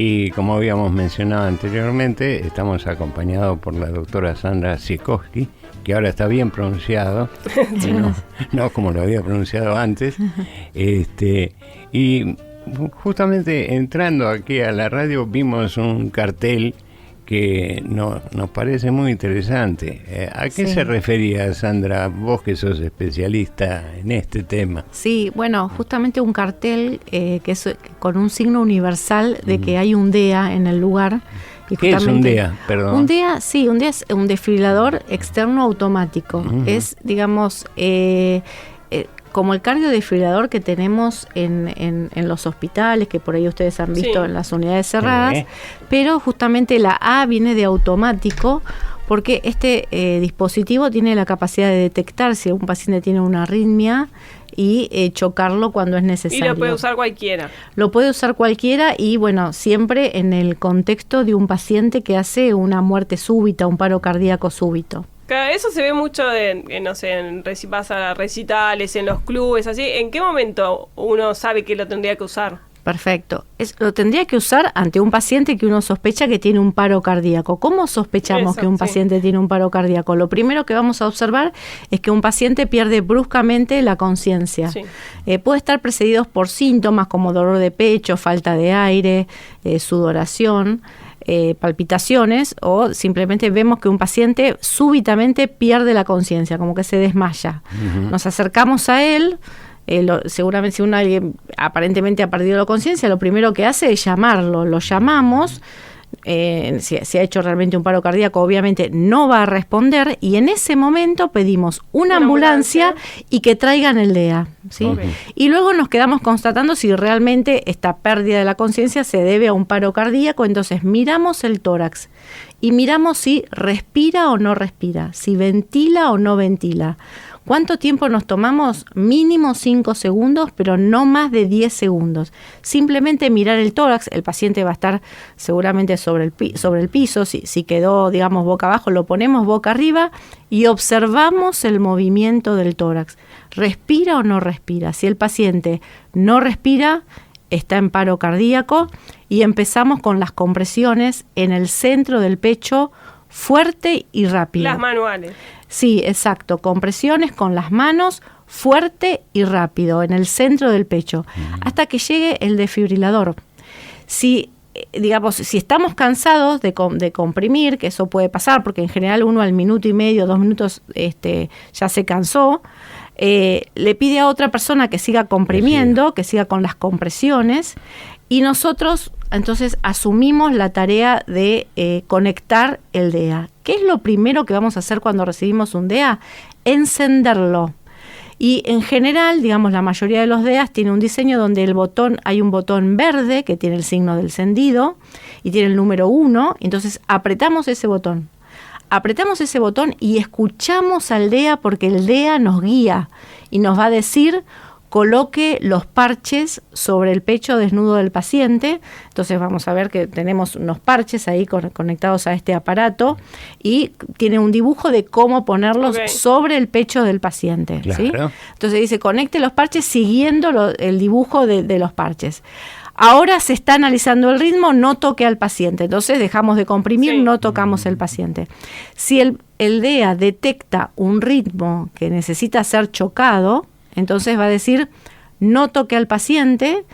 Y como habíamos mencionado anteriormente, estamos acompañados por la doctora Sandra Siekowski, que ahora está bien pronunciado, no como lo había pronunciado antes. Y justamente entrando aquí a la radio vimos un cartel que nos parece muy interesante. ¿A qué se refería, Sandra, vos que sos especialista en este tema? Sí, bueno, justamente un cartel que es con un signo universal de que hay un DEA en el lugar. Y ¿qué es un DEA? Perdón. Un DEA es un desfibrilador externo automático. Es, digamos, como el cardiodesfibrilador que tenemos en los hospitales, que por ahí ustedes han visto en las unidades cerradas, pero justamente la A viene de automático, porque este dispositivo tiene la capacidad de detectar si un paciente tiene una arritmia y chocarlo cuando es necesario. Y lo puede usar cualquiera. Lo puede usar cualquiera y, bueno, siempre en el contexto de un paciente que hace una muerte súbita, un paro cardíaco súbito. Claro, eso se ve mucho no sé, vas a recitales, en los clubes, así. ¿En qué momento uno sabe que lo tendría que usar? Perfecto. Lo tendría que usar ante un paciente que uno sospecha que tiene un paro cardíaco. ¿Cómo sospechamos que un paciente tiene un paro cardíaco? Lo primero que vamos a observar es que un paciente pierde bruscamente la conciencia. Sí. Puede estar precedidos por síntomas como dolor de pecho, falta de aire, sudoración, palpitaciones, o simplemente vemos que un paciente súbitamente pierde la conciencia, como que se desmaya. Nos acercamos a él. Seguramente si alguien aparentemente ha perdido la conciencia, lo primero que hace es llamarlo. Lo llamamos, si ha hecho realmente un paro cardíaco, obviamente no va a responder, y en ese momento pedimos una ambulancia y que traigan el DEA, ¿sí? Okay. Y luego nos quedamos constatando si realmente esta pérdida de la conciencia se debe a un paro cardíaco. Entonces miramos el tórax y miramos si respira o no respira, si ventila o no ventila. ¿Cuánto tiempo nos tomamos? Mínimo 5 segundos, pero no más de 10 segundos. Simplemente mirar el tórax. El paciente va a estar seguramente sobre el piso. Si quedó, digamos, boca abajo, lo ponemos boca arriba y observamos el movimiento del tórax. ¿Respira o no respira? Si el paciente no respira, está en paro cardíaco, y empezamos con las compresiones en el centro del pecho, fuerte y rápido. Las manuales. Sí, exacto. Compresiones con las manos, fuerte y rápido, en el centro del pecho, hasta que llegue el desfibrilador. Si estamos cansados de comprimir, que eso puede pasar, porque en general uno al minuto y medio, 2 minutos, ya se cansó, le pide a otra persona que siga comprimiendo, que siga con las compresiones, y nosotros entonces asumimos la tarea de conectar el DEA. ¿Qué es lo primero que vamos a hacer cuando recibimos un DEA? Encenderlo. Y en general, digamos, la mayoría de los DEAs tiene un diseño donde hay un botón verde que tiene el signo del encendido y tiene el número 1, entonces apretamos ese botón. Apretamos ese botón y escuchamos al DEA, porque el DEA nos guía y nos va a decir: coloque los parches sobre el pecho desnudo del paciente. Entonces vamos a ver que tenemos unos parches ahí conectados a este aparato, y tiene un dibujo de cómo ponerlos sobre el pecho del paciente. Claro. ¿Sí? Entonces dice: conecte los parches siguiendo el dibujo de los parches. Ahora se está analizando el ritmo, no toque al paciente. Entonces dejamos de comprimir, no tocamos el paciente. Si el DEA detecta un ritmo que necesita ser chocado, entonces va a decir: no toque al paciente,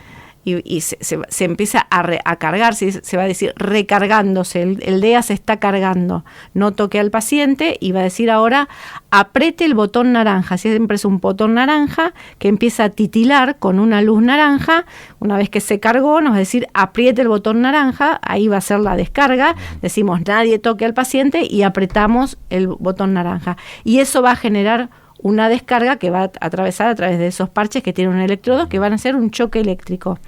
y se empieza a cargar, se va a decir recargándose, el DEA se está cargando, no toque al paciente, y va a decir ahora: apriete el botón naranja. Siempre es un botón naranja que empieza a titilar con una luz naranja. Una vez que se cargó, nos va a decir: apriete el botón naranja. Ahí va a ser la descarga. Decimos: nadie toque al paciente, y apretamos el botón naranja, y eso va a generar una descarga que va a atravesar a través de esos parches que tienen un electrodo, que van a hacer un choque eléctrico.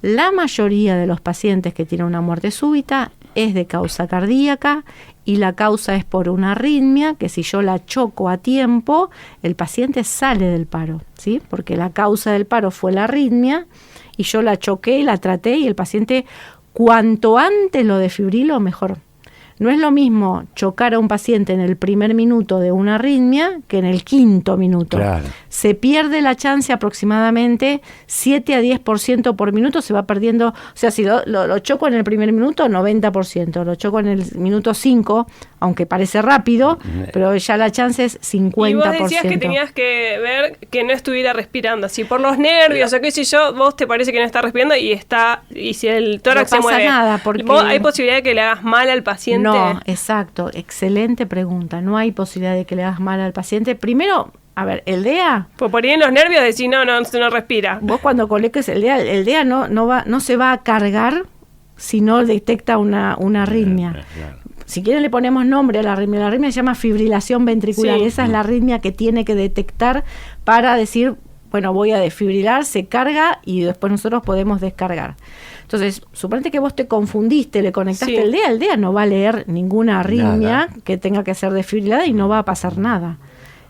La mayoría de los pacientes que tienen una muerte súbita es de causa cardíaca, y la causa es por una arritmia, que si yo la choco a tiempo, el paciente sale del paro, ¿sí? Porque la causa del paro fue la arritmia, y yo la choqué, la traté, y el paciente, cuanto antes lo desfibrilo, mejor. No es lo mismo chocar a un paciente en el primer minuto de una arritmia que en el quinto minuto. Claro. Se pierde la chance aproximadamente 7 a 10% por minuto, se va perdiendo. O sea, si lo choco en el primer minuto, 90%. Lo choco en el minuto 5, aunque parece rápido, pero ya la chance es 50%. Y vos decías que tenías que ver que no estuviera respirando. Si por los nervios o qué sé yo, vos te parece que no está respirando y si el tórax se mueve. No pasa nada, porque ¿Hay posibilidad de que le hagas mal al paciente? No, exacto. Excelente pregunta. No hay posibilidad de que le hagas mal al paciente. Primero, a ver, el DEA... Pues por ahí en los nervios decís, no respira. Vos cuando coloques el DEA no se va a cargar si no detecta una arritmia. Claro. Si quieren le ponemos nombre a la arritmia. La arritmia se llama fibrilación ventricular. Sí. Esa es la arritmia que tiene que detectar para decir, bueno, voy a desfibrilar, se carga y después nosotros podemos descargar. Entonces, suponete que vos te confundiste, le conectaste el DEA no va a leer ninguna arritmia que tenga que ser desfibrilada y no va a pasar nada.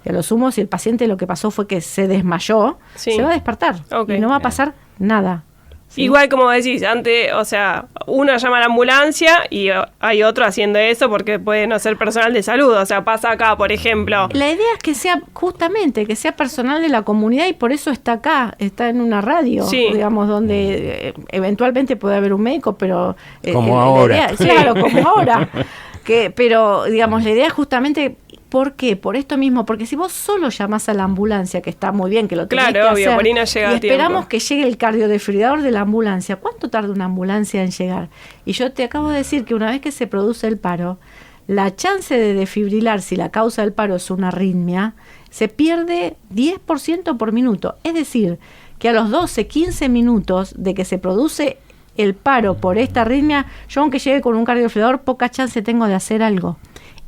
Y a lo sumo, si el paciente lo que pasó fue que se desmayó, se va a despertar y no va a pasar nada. ¿Sí? Igual como decís, antes, o sea, uno llama a la ambulancia y hay otro haciendo eso porque puede no ser personal de salud, o sea, pasa acá, por ejemplo. La idea es que sea justamente, que sea personal de la comunidad y por eso está acá, está en una radio, digamos, donde eventualmente puede haber un médico, pero... como ahora. Claro, como ahora. Pero, digamos, la idea es justamente... ¿Por qué? Por esto mismo, porque si vos solo llamás a la ambulancia, que está muy bien, que lo tenés que hacer, por ahí no llega y esperamos tiempo. que llegue el cardiodefibrilador de la ambulancia, ¿cuánto tarda una ambulancia en llegar? Y yo te acabo de decir que una vez que se produce el paro, la chance de desfibrilar, si la causa del paro es una arritmia, se pierde 10% por minuto. Es decir, que a los 12, 15 minutos de que se produce el paro por esta arritmia, yo aunque llegue con un cardiodefibrilador, poca chance tengo de hacer algo.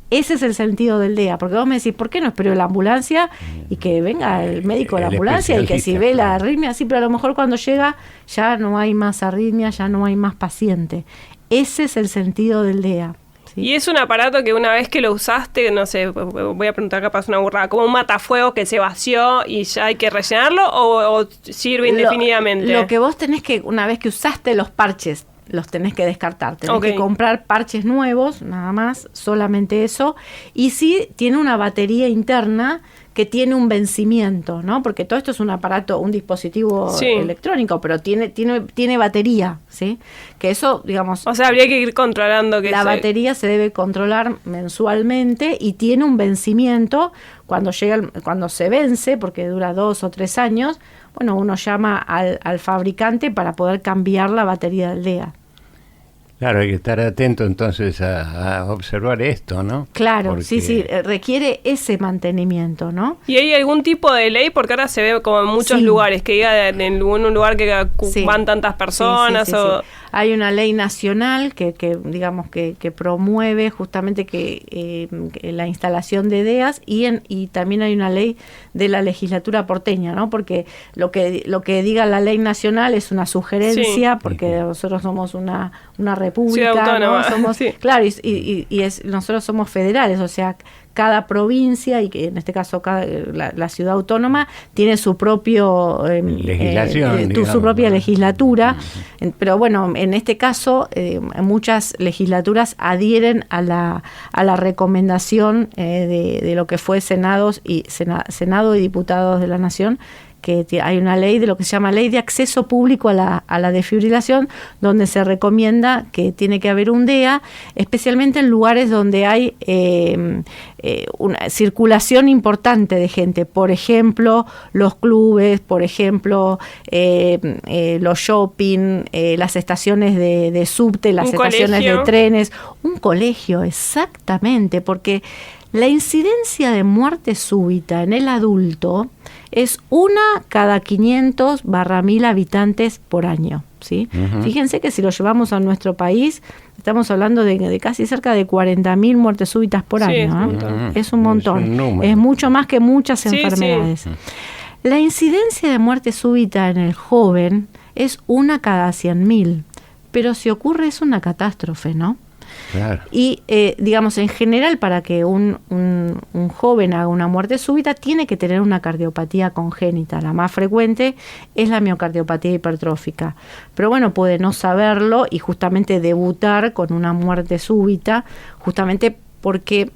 Ese es el sentido del DEA, porque vos me decís, ¿por qué no espero la ambulancia y que venga el médico de la ambulancia y que si ve la arritmia, sí, pero a lo mejor cuando llega ya no hay más arritmia, ya no hay más paciente. Ese es el sentido del DEA. ¿Sí? Y es un aparato que una vez que lo usaste, no sé, voy a preguntar capaz una burrada, como un matafuegos que se vació y ya hay que rellenarlo o sirve indefinidamente. Lo que vos tenés que, una vez que usaste los parches, los tenés que descartar, tenés que comprar parches nuevos, nada más, solamente eso, y sí tiene una batería interna que tiene un vencimiento, ¿no? Porque todo esto es un aparato, un dispositivo electrónico, pero tiene batería, ¿sí? Que eso, digamos... O sea, habría que ir controlando que la batería se debe controlar mensualmente y tiene un vencimiento cuando se vence, porque dura 2 o 3 años, bueno, uno llama al fabricante para poder cambiar la batería del DEA. Claro, hay que estar atento entonces a observar esto, ¿no? Claro, porque... sí, requiere ese mantenimiento, ¿no? ¿Y hay algún tipo de ley? Porque ahora se ve como en muchos lugares, que diga en un lugar que van tantas personas Sí. Hay una ley nacional que digamos que promueve justamente que la instalación de DEAs y también hay una ley de la legislatura porteña, ¿no? Porque lo que diga la ley nacional es una sugerencia, porque nosotros somos una república, autónoma, ¿no? Somos, claro, nosotros somos federales, o sea, cada provincia y que en este caso la ciudad autónoma tiene su propio legislación, su propia legislatura, pero bueno, en este caso muchas legislaturas adhieren a la recomendación de lo que fue Senado y Diputados de la Nación, que hay una ley de lo que se llama Ley de Acceso Público a la Desfibrilación, donde se recomienda que tiene que haber un DEA, especialmente en lugares donde hay una circulación importante de gente, por ejemplo, los clubes, por ejemplo, los shopping, las estaciones de subte, las estaciones de trenes, un colegio, exactamente, porque la incidencia de muerte súbita en el adulto es 1 cada 500/1000 habitantes por año, ¿sí? Uh-huh. Fíjense que si lo llevamos a nuestro país, estamos hablando de casi cerca de 40.000 muertes súbitas por año. Es un montón. Es mucho más que muchas enfermedades. Sí. La incidencia de muerte súbita en el joven es 1 cada 100.000, pero si ocurre es una catástrofe, ¿no? Claro. Y, digamos, en general, para que un joven haga una muerte súbita, tiene que tener una cardiopatía congénita. La más frecuente es la miocardiopatía hipertrófica. Pero bueno, puede no saberlo y justamente debutar con una muerte súbita, justamente porque...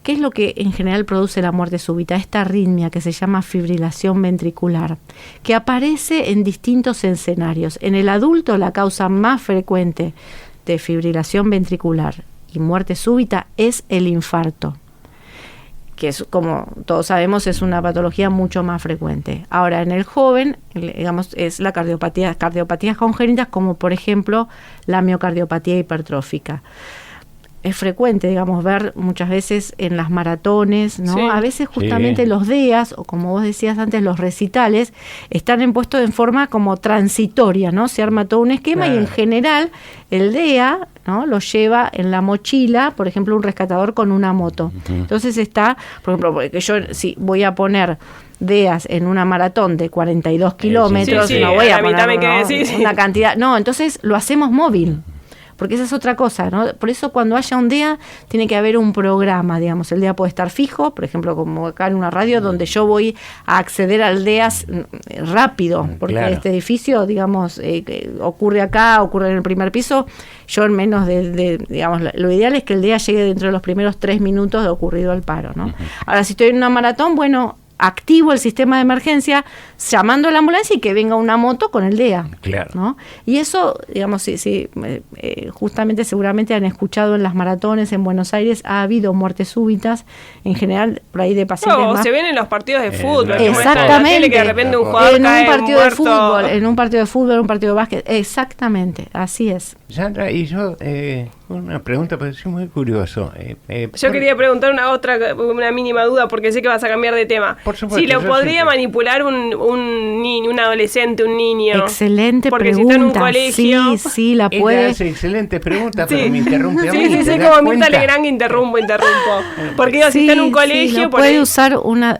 ¿Qué es lo que en general produce la muerte súbita? Esta arritmia que se llama fibrilación ventricular, que aparece en distintos escenarios. En el adulto, la causa más frecuente de fibrilación ventricular y muerte súbita es el infarto, que es, como todos sabemos, es una patología mucho más frecuente. Ahora, en el joven, digamos, es la cardiopatías congénitas, como por ejemplo la miocardiopatía hipertrófica. Es frecuente, digamos, ver muchas veces en las maratones, ¿no? Sí. A veces justamente los DEAs, o como vos decías antes, los recitales, están puestos en forma como transitoria, ¿no? Se arma todo un esquema y en general el DEA, ¿no?, lo lleva en la mochila, por ejemplo, un rescatador con una moto. Entonces está, por ejemplo, porque yo si voy a poner DEAs en una maratón de 42 kilómetros, no voy a poner una cantidad, no, entonces lo hacemos móvil. Porque esa es otra cosa, ¿no? Por eso cuando haya un DEA tiene que haber un programa, digamos. El DEA puede estar fijo, por ejemplo, como acá en una radio, donde yo voy a acceder al DEA rápido, porque este edificio, digamos, ocurre acá, ocurre en el primer piso. Yo en menos digamos, lo ideal es que el DEA llegue dentro de los primeros 3 minutos de ocurrido el paro, ¿no? Ahora, si estoy en una maratón, bueno, activo el sistema de emergencia llamando a la ambulancia y que venga una moto con el DEA, ¿no? Y eso, digamos, justamente seguramente han escuchado en las maratones en Buenos Aires, ha habido muertes súbitas, en general, por ahí de pacientes más... se ven en los partidos de fútbol. Exactamente. Que de repente un jugador en un partido de fútbol, en un partido de básquet, exactamente, así es. Sandra, y yo, una pregunta, pero soy muy curioso. Yo quería preguntar una mínima duda, porque sé que vas a cambiar de tema. Por supuesto, si lo podría manipular un niño, un adolescente, un niño. Excelente porque pregunta. Porque si está en un colegio... Sí, la puede... Ella hace excelente pregunta, pero me interrumpe a mí. Sí, como Mirta Legrand, interrumpo. Porque si está en un colegio... puede usar una,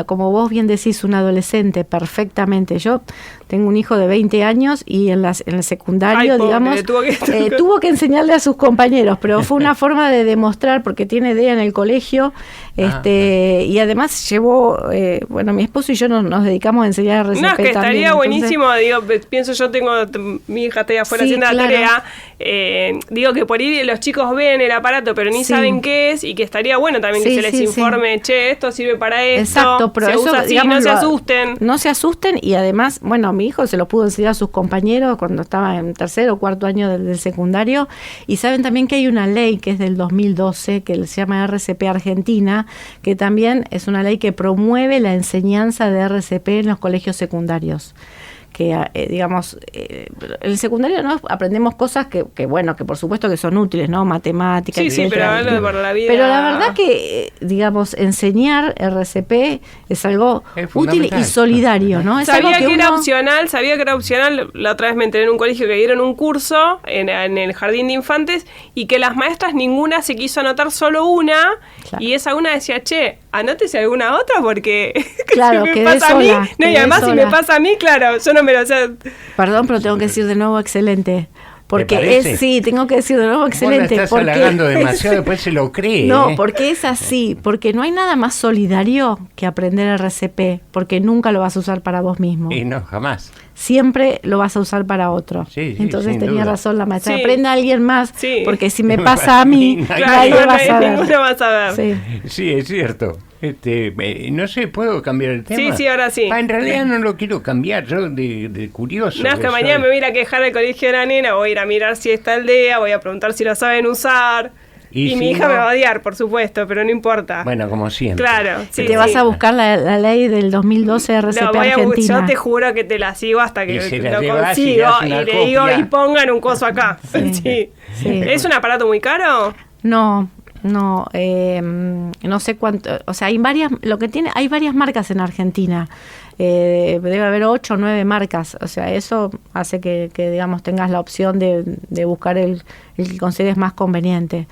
como vos bien decís, un adolescente perfectamente. Yo tengo un hijo de 20 años y en el secundario, digamos, tuvo que enseñarle a sus compañeros, pero fue una forma de demostrar, porque tiene DEA en el colegio, y además llevó, mi esposo y yo nos dedicamos a enseñar RCP también. No, es que estaría buenísimo, pienso yo, mi hija está ahí afuera haciendo la tarea, digo que por ir los chicos ven el aparato, pero ni saben qué es, y que estaría bueno también que se les informe, che, esto sirve para esto, exacto, pero se usa así, digamos, no se asusten. No se asusten, y además, mi hijo se lo pudo enseñar a sus compañeros cuando estaba en 3º o 4º año del secundario, y saben también que hay una ley que es del 2012, que se llama RCP Argentina, que también es una ley que promueve la enseñanza de RCP en los colegios secundarios. Que digamos, en el secundario no aprendemos cosas que por supuesto que son útiles, ¿no? Matemáticas, etcétera. Pero para la vida. Pero la verdad que, digamos, enseñar RCP es algo útil y solidario, ¿no? Es sabía algo que era opcional, la otra vez me enteré en un colegio que dieron un curso en el jardín de infantes, y que las maestras ninguna se quiso anotar, solo una, y esa una decía, che, anótese alguna otra, porque claro, si me pasa a mí, no, y además si me pasa a mí, claro, yo no me lo sé. Perdón, pero tengo que decir de nuevo excelente. Porque tengo que decir de nuevo excelente. Vos la estás halagando demasiado, después se lo cree. No, porque es así, porque no hay nada más solidario que aprender RCP, porque nunca lo vas a usar para vos mismo. Y no, jamás. Siempre lo vas a usar para otro. Entonces tenía razón la maestra. Aprenda a alguien más, porque si me pasa a mí, nadie va a saber. Ninguno va a saber. Sí, es cierto. No sé, ¿puedo cambiar el tema? Sí, ahora sí. En realidad no lo quiero cambiar, yo de curioso. No, es que mañana me voy a ir a quejar al colegio de la nena, voy a ir a mirar si está el DEA, voy a preguntar si lo saben usar. Y mi hija me va a odiar, por supuesto, pero no importa. Bueno, como siempre. Claro. Te vas a buscar la ley del 2012 RCP Argentina. Yo te juro que te la sigo hasta que lo consigo y le digo, y pongan un coso acá. Sí. ¿Es un aparato muy caro? No, no sé cuánto, o sea, hay varias marcas en Argentina. Debe haber 8 o 9 marcas, o sea, eso hace que digamos tengas la opción de buscar el que consideres más conveniente.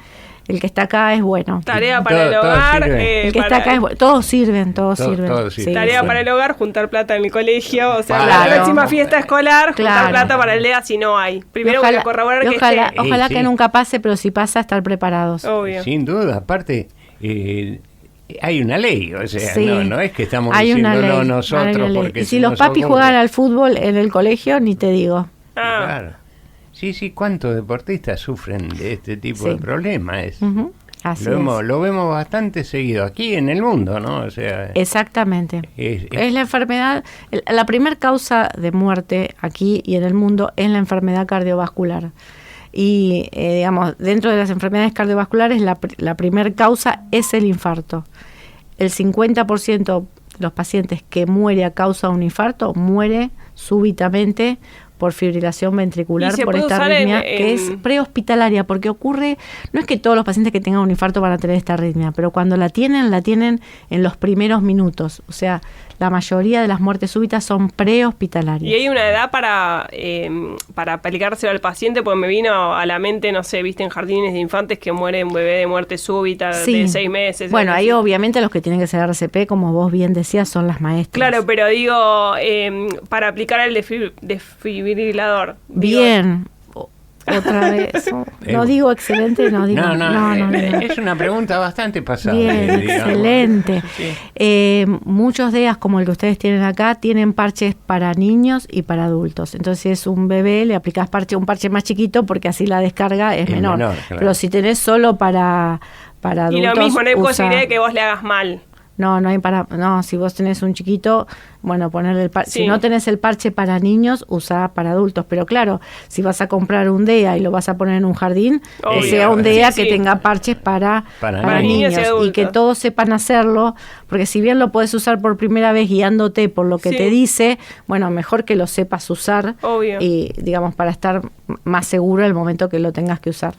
el que está acá es bueno. Tarea para el hogar. El que está acá es bueno. Todos sirven. Sí, tarea sí. para el hogar, juntar plata en el colegio. O sea, Claro. la próxima fiesta escolar, Claro. juntar plata para el DEA si no hay. Primero voy a corroborar que ojalá Sí. que nunca pase, pero si pasa, estar preparados. Obvio. Sin duda, aparte, hay una ley, o sea, Sí. no es que estamos Hay una diciéndolo ley, nosotros. hay una ley. Porque Y si se los nos papis ocurre. juegan al fútbol en el colegio, ni te digo. Claro. Sí, ¿cuántos deportistas sufren de este tipo de Sí. problemas? Ujú, así Lo vemos bastante seguido aquí en el mundo, ¿no? O sea, Exactamente. es- Es la enfermedad, la primera causa de muerte aquí y en el mundo es la enfermedad cardiovascular. Y, digamos, dentro de las enfermedades cardiovasculares, la primera causa es el infarto. El 50% de los pacientes que muere a causa de un infarto muere súbitamente por fibrilación ventricular, ¿Y se por puede esta usar arritmia, en- que es prehospitalaria, porque ocurre, no es que todos los pacientes que tengan un infarto van a tener esta arritmia, pero cuando la tienen en los primeros minutos. O sea, la mayoría de las muertes súbitas son prehospitalarias. Y hay una edad para aplicárselo al paciente, porque me vino a la mente, no sé, viste en jardines de infantes que muere un bebé de muerte súbita de 6 meses. Bueno, algo ahí así. obviamente los que tienen que ser RCP, como vos bien decías, son las maestras. Claro, pero digo, para aplicar el desfibrilador. Bien. Otra vez. No digo excelente, no digo. No. es una pregunta bastante pasada. Bien, digamos. excelente. Sí. Muchos DEAs, como el que ustedes tienen acá, tienen parches para niños y para adultos. Entonces, si es un bebé, le aplicás un parche más chiquito porque así la descarga es menor. Claro. Pero si tenés solo para adultos, Y lo mismo, no hay usa- posibilidad de que vos le hagas mal. No, si vos tenés un chiquito, bueno, ponerle el parche. Sí. Si no tenés el parche para niños, usá para adultos. Pero claro, si vas a comprar un DEA y lo vas a poner en un jardín, Obvio. que sea un DEA Sí, que sí. tenga parches para niños y niños. adultos. Y que todos sepan hacerlo, porque si bien lo puedes usar por primera vez guiándote por lo que Sí. te dice, bueno, mejor que lo sepas usar. Obvio. Y, digamos, para estar más seguro el momento que lo tengas que usar.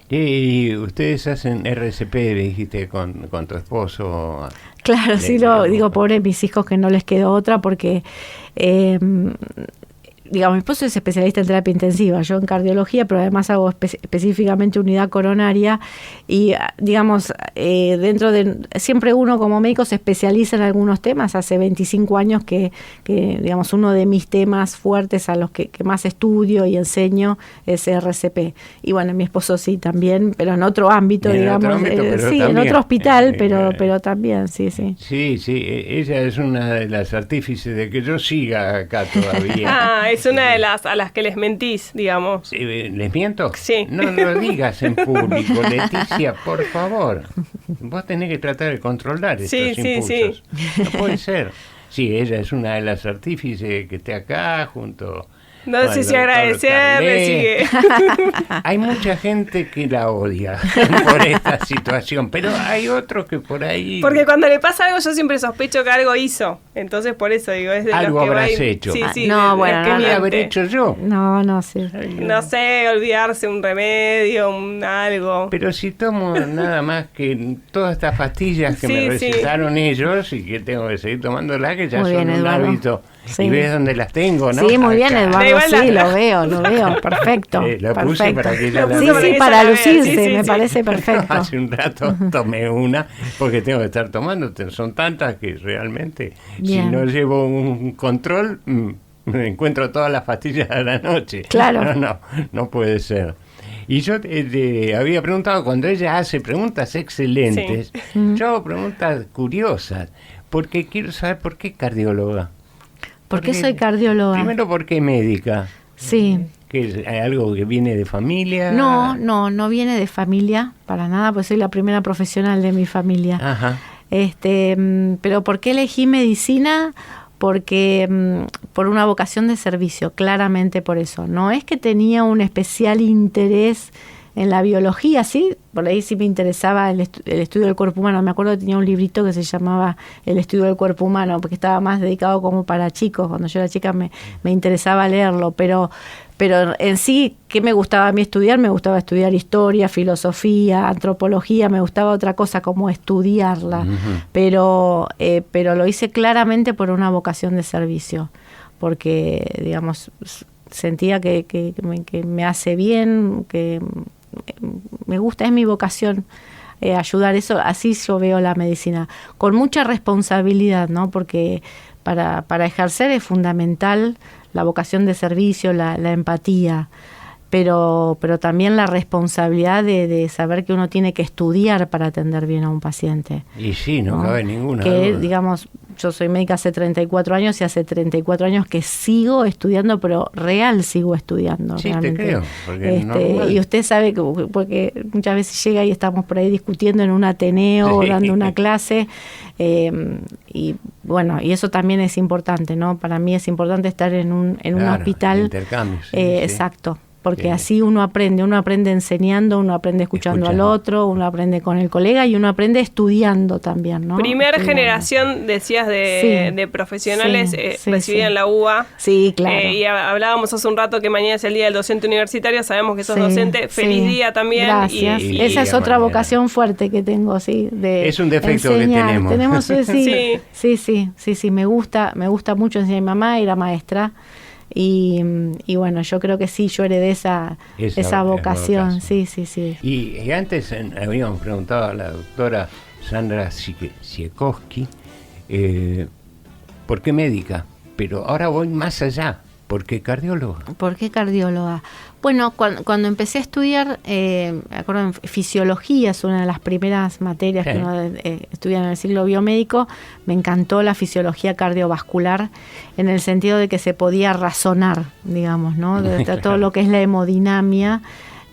Y ustedes hacen RCP, dijiste, con tu esposo. Claro, sí, digo, pobre mis hijos que no les quedó otra porque, digamos, mi esposo es especialista en terapia intensiva, yo en cardiología, pero además hago específicamente unidad coronaria y, digamos, dentro de, siempre uno como médico se especializa en algunos temas. Hace 25 años que digamos, uno de mis temas fuertes a los que más estudio y enseño es RCP. Y bueno, mi esposo sí también, pero en otro ámbito, En digamos. otro ámbito, pero sí, en también. otro hospital, pero también, sí. Sí, ella es una de las artífices de que yo siga acá todavía. Es una de las a las que les mentís, digamos. ¿Les miento? Sí. No lo digas en público, Leticia, por favor. Vos tenés que tratar de controlar estos impulsos. No puede ser. Sí, ella es una de las artífices que esté acá junto. No al sé si doctor agradecerle, Carlet. sigue. Hay mucha gente que la odia por esta situación, pero hay otros que por ahí... Porque cuando le pasa algo, yo siempre sospecho que algo hizo. Entonces, por eso digo, es de Algo los que habrás va y- hecho. Sí, sí, No, de los bueno, que no, ¿Qué miente. habré hecho yo? No, sí. No sé, olvidarse un remedio, algo. Pero si tomo nada más que todas estas pastillas que Sí, me sí. recetaron ellos y que tengo que seguir tomándolas, que ya Muy son bien, un Eduardo. hábito. Sí. Y ves dónde las tengo, ¿no? Sí, muy bien, Acá. Eduardo, Da igual sí, la- lo veo, perfecto. La puse perfecto. para que ella la Sí, vea. sí, Ella para la vea, lucirse, sí, me sí. parece perfecto. Hace un rato tomé una porque tengo que estar tomando. Son tantas que realmente, Bien. si no llevo un control, me encuentro todas las pastillas a la noche. Claro. No puede ser. Y yo te había preguntado, cuando ella hace preguntas excelentes, yo hago preguntas curiosas, porque quiero saber por qué cardióloga. ¿Por qué soy cardióloga? Primero, ¿por qué médica? Sí. ¿Que es algo que viene de familia? No viene de familia, para nada, pues soy la primera profesional de mi familia. Ajá. Pero ¿por qué elegí medicina? Porque por una vocación de servicio, claramente por eso. No es que tenía un especial interés en la biología, sí, por ahí sí me interesaba el estudio del cuerpo humano. Me acuerdo que tenía un librito que se llamaba El estudio del cuerpo humano, porque estaba más dedicado como para chicos. Cuando yo era chica me interesaba leerlo, pero en sí, ¿qué me gustaba a mí estudiar? Me gustaba estudiar historia, filosofía, antropología, me gustaba otra cosa como estudiarla, pero lo hice claramente por una vocación de servicio, porque, digamos, sentía que me hace bien, que me gusta, es mi vocación. Ayudar, eso, así yo veo la medicina, con mucha responsabilidad, ¿no? Porque para ejercer es fundamental la vocación de servicio, la empatía, pero también la responsabilidad de saber que uno tiene que estudiar para atender bien a un paciente. Y sí, no cabe ninguna que, duda. Digamos, yo soy médica hace 34 años y hace 34 años que sigo estudiando, pero real sigo estudiando. Sí, realmente. te creo. Porque y usted sabe que, porque muchas veces llega y estamos por ahí discutiendo en un Ateneo, sí, dando una clase, y bueno, y eso también es importante, ¿no? Para mí es importante estar en un hospital. Intercambio. Sí, exacto. Porque así uno aprende enseñando, uno aprende escuchando al otro, uno aprende con el colega y uno aprende estudiando también, ¿no? Primer generación, decías, de profesionales recibida en la UBA. Sí, claro. Y hablábamos hace un rato que mañana es el Día del Docente Universitario, sabemos que sos docente. Feliz día también. Gracias. Esa es otra vocación fuerte que tengo, sí. Es un defecto enseñar. Que tenemos. Sí, me gusta mucho enseñar. Mi mamá era maestra. Y bueno, yo creo que sí, yo heredé esa vocación. Sí. Y antes habíamos preguntado a la doctora Sandra Siekowski, ¿por qué médica? Pero ahora voy más allá. ¿Por qué cardióloga? ¿Por qué cardióloga? Bueno, cuando empecé a estudiar, me acuerdo, en fisiología, es una de las primeras materias que uno estudia en el ciclo biomédico, me encantó la fisiología cardiovascular, en el sentido de que se podía razonar, digamos, ¿no? De todo lo que es la hemodinamia.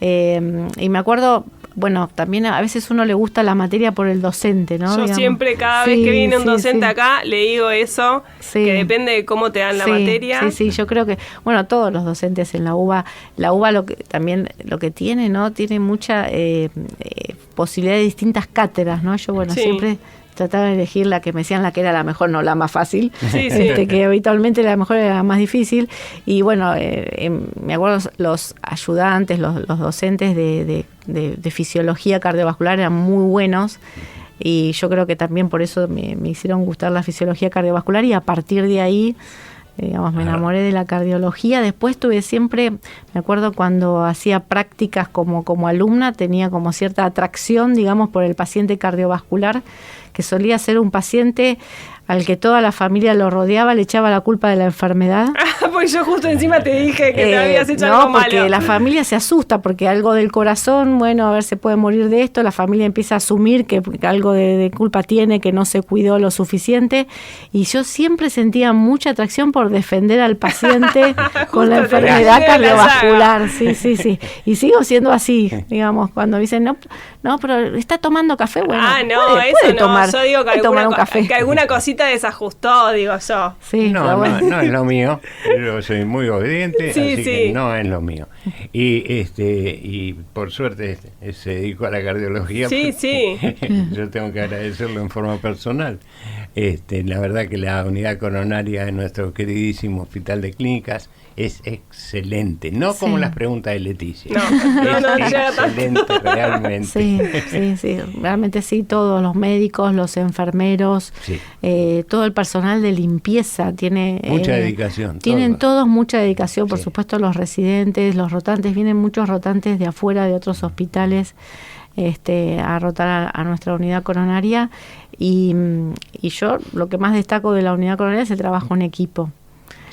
Y me acuerdo, bueno, también a veces uno le gusta la materia por el docente, ¿no? Yo siempre, cada vez que viene un docente acá, le digo eso, que depende de cómo te dan la materia. Sí, yo creo que, bueno, todos los docentes en la UBA lo que tiene, ¿no? Tiene mucha posibilidad de distintas cátedras, ¿no? Yo, bueno, siempre trataba de elegir la que me decían la que era la mejor, no la más fácil, que habitualmente la mejor era la más difícil. Y bueno, me acuerdo los ayudantes, los docentes de fisiología cardiovascular eran muy buenos, y yo creo que también por eso me hicieron gustar la fisiología cardiovascular, y a partir de ahí, digamos, me enamoré de la cardiología. Después tuve siempre, me acuerdo cuando hacía prácticas como alumna, tenía como cierta atracción, digamos, por el paciente cardiovascular, que solía ser un paciente al que toda la familia lo rodeaba, le echaba la culpa de la enfermedad. Pues yo justo encima te dije que te habías hecho algo malo. No, porque la familia se asusta, porque algo del corazón, bueno, a ver, se puede morir de esto, la familia empieza a asumir que algo de culpa tiene, que no se cuidó lo suficiente, y yo siempre sentía mucha atracción por defender al paciente con la enfermedad cardiovascular, sí, y sigo siendo así, digamos, cuando dicen, no, pero está tomando café, bueno, puede tomar, yo digo que tomar un café. Que alguna cosita desajustó, digo yo. Sí, no es lo mío. Yo soy muy obediente, así que no es lo mío. Y por suerte se dedicó a la cardiología. Sí. Yo tengo que agradecerlo en forma personal. La verdad que la unidad coronaria de nuestro queridísimo Hospital de Clínicas es excelente, no como las preguntas de Leticia. No, excelente realmente. Sí, realmente sí, todos los médicos, los enfermeros, todo el personal de limpieza tiene mucha dedicación. Tienen todos mucha dedicación, por supuesto los residentes, los rotantes, vienen muchos rotantes de afuera, de otros hospitales, a rotar a nuestra unidad coronaria, y yo lo que más destaco de la unidad coronaria es el trabajo en equipo.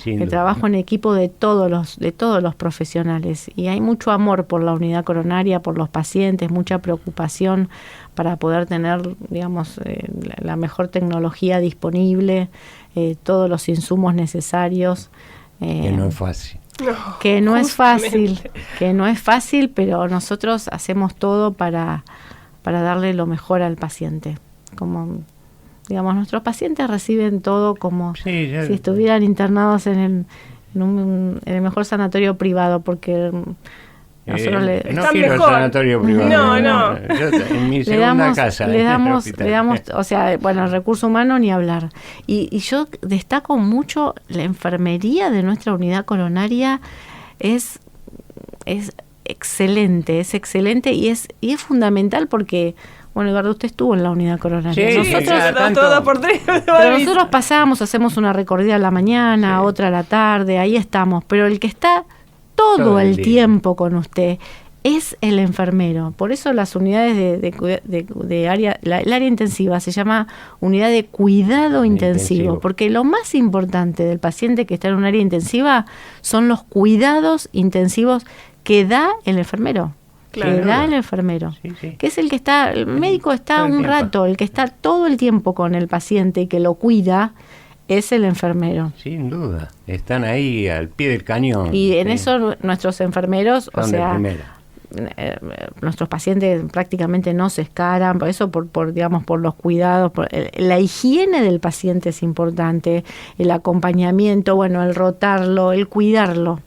El trabajo en equipo de todos los profesionales, y hay mucho amor por la unidad coronaria, por los pacientes, mucha preocupación para poder tener, digamos, la mejor tecnología disponible, todos los insumos necesarios. Que no es fácil. Que no es fácil, pero nosotros hacemos todo para darle lo mejor al paciente. Como, digamos, nuestros pacientes reciben todo como si estuvieran internados en el mejor sanatorio privado, porque nosotros no quiero el sanatorio privado. No. Yo, en mi segunda casa. Le damos, o sea, bueno, el recurso humano ni hablar. Y yo destaco mucho la enfermería de nuestra unidad coronaria, es excelente, y es fundamental porque, bueno, Eduardo, usted estuvo en la unidad coronaria. Nosotros todo por tres. Pero nosotros pasamos, hacemos una recorrida a la mañana, otra a la tarde, ahí estamos. Pero el que está todo el tiempo con usted es el enfermero. Por eso las unidades de área, el área intensiva se llama unidad de cuidado intensivo, porque lo más importante del paciente que está en un área intensiva son los cuidados intensivos que da el enfermero. Claro. Que da el enfermero, sí. Que es el que está, el médico está un rato, el que está todo el tiempo con el paciente y que lo cuida, es el enfermero. Sin duda, están ahí al pie del cañón. Y en eso nuestros enfermeros, son, o sea, nuestros pacientes prácticamente no se escaran, por eso digamos por los cuidados, la higiene del paciente es importante, el acompañamiento, bueno, el rotarlo, el cuidarlo.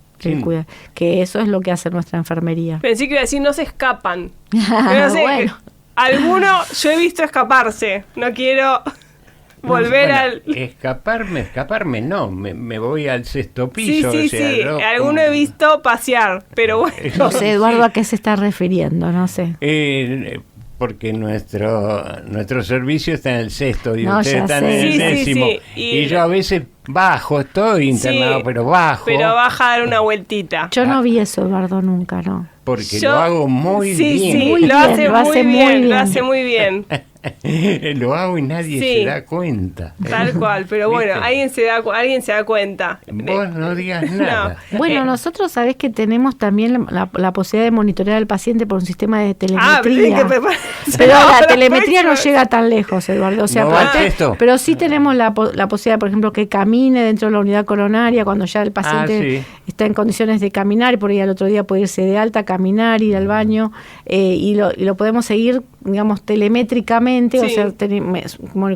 Que eso es lo que hace nuestra enfermería. Pensé que iba a decir no se escapan. No sé, bueno. Alguno yo he visto escaparse. No quiero volver al... Escaparme no, me voy al sexto piso. Sí, alguno he visto pasear, pero bueno. No sé, Eduardo, ¿a qué se está refiriendo? No sé. Porque nuestro servicio está en el sexto y ustedes están en el décimo. Y yo a veces bajo, estoy internado, pero bajo. Pero baja a dar una vueltita. Yo no vi eso, Eduardo, nunca, ¿no? Porque lo hago muy bien. Sí, lo hace muy bien. Lo hago y nadie se da cuenta. Tal cual, pero bueno, alguien se da cuenta. Vos no digas nada. No. Bueno, nosotros sabés que tenemos también la posibilidad de monitorear al paciente por un sistema de telemetría. Pero la telemetría no llega tan lejos, Eduardo. O sea, pero sí tenemos la posibilidad, por ejemplo, que camine dentro de la unidad coronaria cuando ya el paciente está en condiciones de caminar, por ahí al otro día puede irse de alta, caminar, ir al baño, y lo podemos seguir, digamos, telemétricamente. O sea,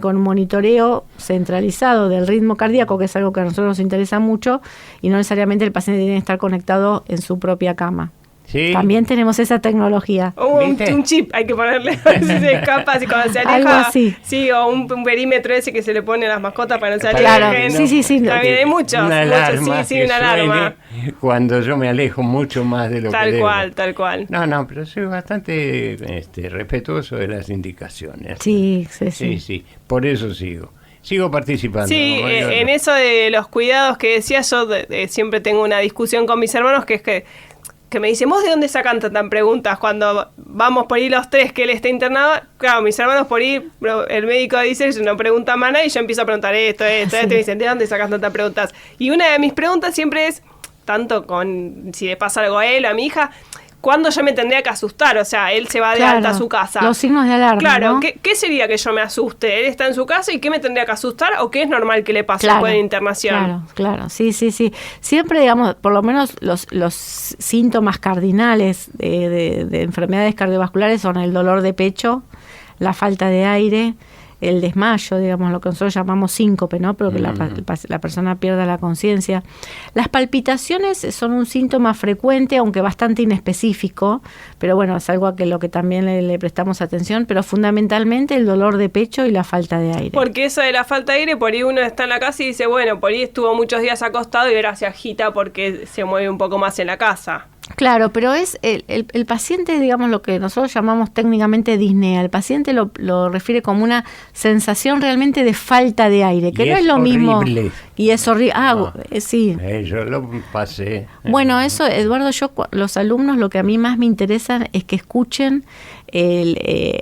con un monitoreo centralizado del ritmo cardíaco, que es algo que a nosotros nos interesa mucho, y no necesariamente el paciente tiene que estar conectado en su propia cama. Sí. También tenemos esa tecnología. Un chip hay que ponerle, si se escapa, si cuando se aleja. Algo así. Sí, o un perímetro ese que se le pone a las mascotas para no se alejen. Claro, sí. También hay muchos. Una alarma cuando yo me alejo mucho más de lo que debo. Tal cual. No, pero soy bastante respetuoso de las indicaciones. Sí. Por eso sigo participando. Sí, en eso de los cuidados que decía yo, siempre tengo una discusión con mis hermanos que es que me dicen, ¿vos de dónde sacan tantas preguntas? Cuando vamos por ir los tres que él está internado, claro, mis hermanos por ir, el médico dice, no pregunta más nada, y yo empiezo a preguntar esto, y me dicen, ¿de dónde sacas tantas preguntas? Y una de mis preguntas siempre es, tanto con si le pasa algo a él o a mi hija, ¿cuándo yo me tendría que asustar? O sea, él se va de alta a su casa. Los signos de alarma, claro, ¿no? ¿qué sería que yo me asuste? ¿Él está en su casa y qué me tendría que asustar? ¿O qué es normal que le pase después de internación? Claro, sí. Siempre, digamos, por lo menos los síntomas cardinales de enfermedades cardiovasculares son el dolor de pecho, la falta de aire, el desmayo, digamos, lo que nosotros llamamos síncope, ¿no? Pero que la persona pierda la conciencia. Las palpitaciones son un síntoma frecuente, aunque bastante inespecífico, pero bueno, es algo a lo que también le prestamos atención, pero fundamentalmente el dolor de pecho y la falta de aire. Porque eso de la falta de aire, por ahí uno está en la casa y dice, bueno, por ahí estuvo muchos días acostado y ahora se agita porque se mueve un poco más en la casa. Claro, pero es el paciente, digamos, lo que nosotros llamamos técnicamente disnea. El paciente lo refiere como una sensación realmente de falta de aire, que no es lo mismo. Y es horrible. Sí. Yo lo pasé. Bueno, eso, Eduardo, los alumnos, lo que a mí más me interesa es que escuchen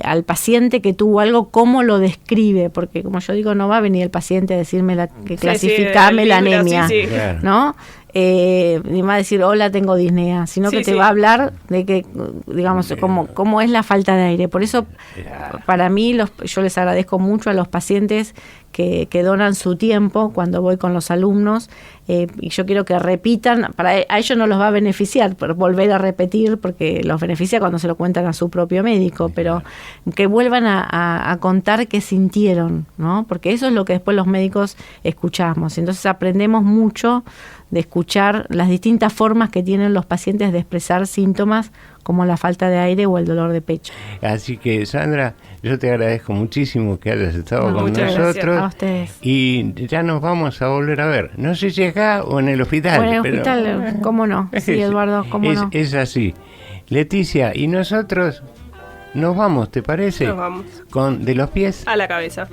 al paciente que tuvo algo, cómo lo describe, porque como yo digo, no va a venir el paciente a decirme que clasificame la anemia, ¿no? Ni va a decir, hola, tengo disnea, sino que te va a hablar de que, digamos, cómo es la falta de aire. Por eso, para mí, yo les agradezco mucho a los pacientes que donan su tiempo cuando voy con los alumnos, y yo quiero que repitan, a ellos no los va a beneficiar por volver a repetir, porque los beneficia cuando se lo cuentan a su propio médico, pero que vuelvan a contar qué sintieron, ¿no? Porque eso es lo que después los médicos escuchamos. Entonces aprendemos mucho de escuchar las distintas formas que tienen los pacientes de expresar síntomas como la falta de aire o el dolor de pecho. Así que, Sandra, yo te agradezco muchísimo que hayas estado con nosotros. Gracias a ustedes. Y ya nos vamos a volver a ver. No sé si acá o en el hospital. Bueno, en el hospital, ¿cómo no? Sí, Eduardo, ¿cómo no? Es así. Leticia, y nosotros nos vamos, ¿te parece? Nos vamos. De los pies a la cabeza.